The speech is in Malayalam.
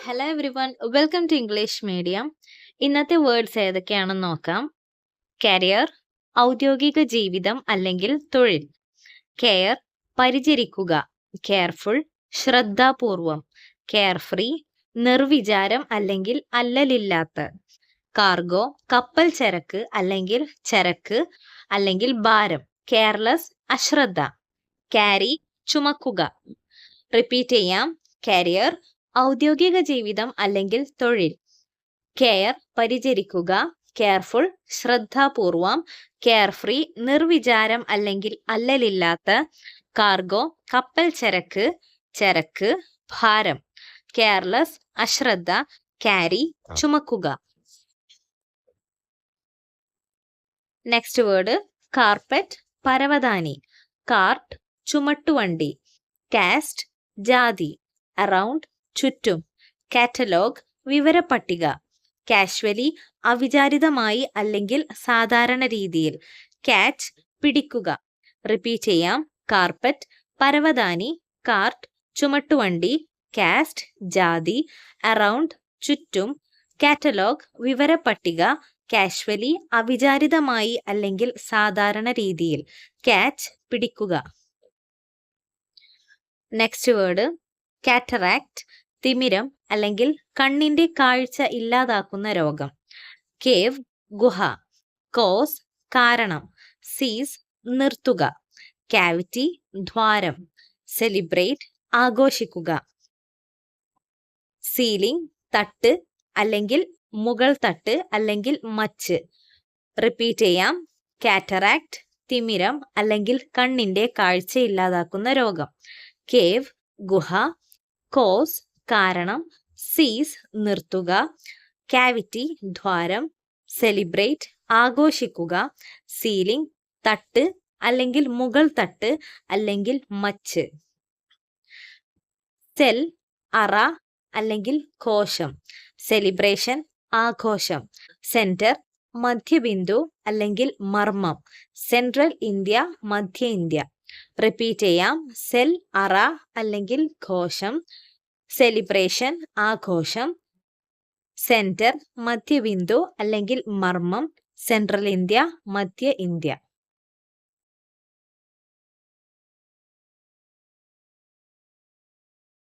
Hello everyone, welcome to English medium. ഇന്നത്തെ വേർഡ്സ് ഏതൊക്കെയാണെന്ന് നോക്കാം. കരിയർ, ഔദ്യോഗിക ജീവിതം അല്ലെങ്കിൽ തൊഴിൽ. കെയർ, പരിചരിക്കുക, കെയർഫുൾ, ശ്രദ്ധാപൂർവം. കെയർഫ്രീ, നിർവിചാരം അല്ലെങ്കിൽ അല്ലലില്ലാത്ത. കാർഗോ, കപ്പൽ ചരക്ക് അല്ലെങ്കിൽ ചരക്ക് അല്ലെങ്കിൽ ഭാരം. കെയർലെസ്, അശ്രദ്ധ. ക്യാരി, ചുമക്കുക. റിപ്പീറ്റ് ചെയ്യാം. കരിയർ, ഔദ്യോഗിക ജീവിതം അല്ലെങ്കിൽ തൊഴിൽ. കെയർ, പരിചരിക്കുക, കെയർഫുൾ, ശ്രദ്ധാപൂർവം. കെയർഫ്രീ, നിർവിചാരം അല്ലെങ്കിൽ അല്ലലില്ലാത്ത. കാർഗോ, കപ്പൽ ചരക്ക്, ചരക്ക്, ഭാരം. കെയർലെസ്, അശ്രദ്ധ. ക്യാരി, ചുമക്കുക. നെക്സ്റ്റ് വേർഡ് കാർപ്പറ്റ്, പരവതാനി. കാർട്ട്, ചുമട്ടുവണ്ടി. കാസ്റ്റ്, ജാതി. അറൗണ്ട്, ചുറ്റും. കാറ്റലോഗ്, വിവരപ്പട്ടിക. കാഷ്വലി, അവിചാരിതമായി അല്ലെങ്കിൽ സാധാരണ രീതിയിൽ. ക്യാച്ച്, പിടിക്കുക. റിപ്പീറ്റ് ചെയ്യാം. കാർപ്പറ്റ്, പരവതാനി. കാർട്ട്, ചുമട്ടുവണ്ടി. കാസ്റ്റ്, ജാതി. അറൗണ്ട്, ചുറ്റും. കാറ്റലോഗ്, വിവരപ്പട്ടിക. കാഷ്വലി, അവിചാരിതമായി അല്ലെങ്കിൽ സാധാരണ രീതിയിൽ. ക്യാച്ച്, പിടിക്കുക. നെക്സ്റ്റ് വേർഡ് കാറ്ററാക്ട്, തിമിരം അല്ലെങ്കിൽ കണ്ണിന്റെ കാഴ്ച ഇല്ലാതാക്കുന്ന രോഗം. കേവ്, ഗുഹ. കോസ്, കാരണം. സീസ്, നിർത്തുക. കാവിറ്റി, ദ്വാരം. സെലിബ്രേറ്റ്, ആഘോഷിക്കുക. സീലിംഗ്, തട്ട് അല്ലെങ്കിൽ മുകൾ തട്ട് അല്ലെങ്കിൽ മച്ച്. റിപ്പീറ്റ് ചെയ്യാം. കാറ്ററാക്ട്, തിമിരം അല്ലെങ്കിൽ കണ്ണിന്റെ കാഴ്ച ഇല്ലാതാക്കുന്ന രോഗം. കേവ്, ഗുഹ. കോസ്, കാരണം. സീസ്, നിർത്തുക. കാവിറ്റി, ദ്വാരം. സെലിബ്രേറ്റ്, ആഘോഷിക്കുക. സീലിംഗ്, തട്ട് അല്ലെങ്കിൽ മുകൾ തട്ട് അല്ലെങ്കിൽ മച്ച്. സെൽ, അറ അല്ലെങ്കിൽ കോശം. സെലിബ്രേഷൻ, ആഘോഷം. സെന്റർ, മധ്യബിന്ദു അല്ലെങ്കിൽ മർമ്മം. സെൻട്രൽ ഇന്ത്യ, മധ്യ ഇന്ത്യ. റിപ്പീറ്റ് ചെയ്യാം. സെൽ, അറ അല്ലെങ്കിൽ കോശം. സെലിബ്രേഷൻ, ആഘോഷം. സെന്റർ, മധ്യബിന്ദു അല്ലെങ്കിൽ മർമ്മം. സെൻട്രൽ ഇന്ത്യ, മധ്യ ഇന്ത്യ.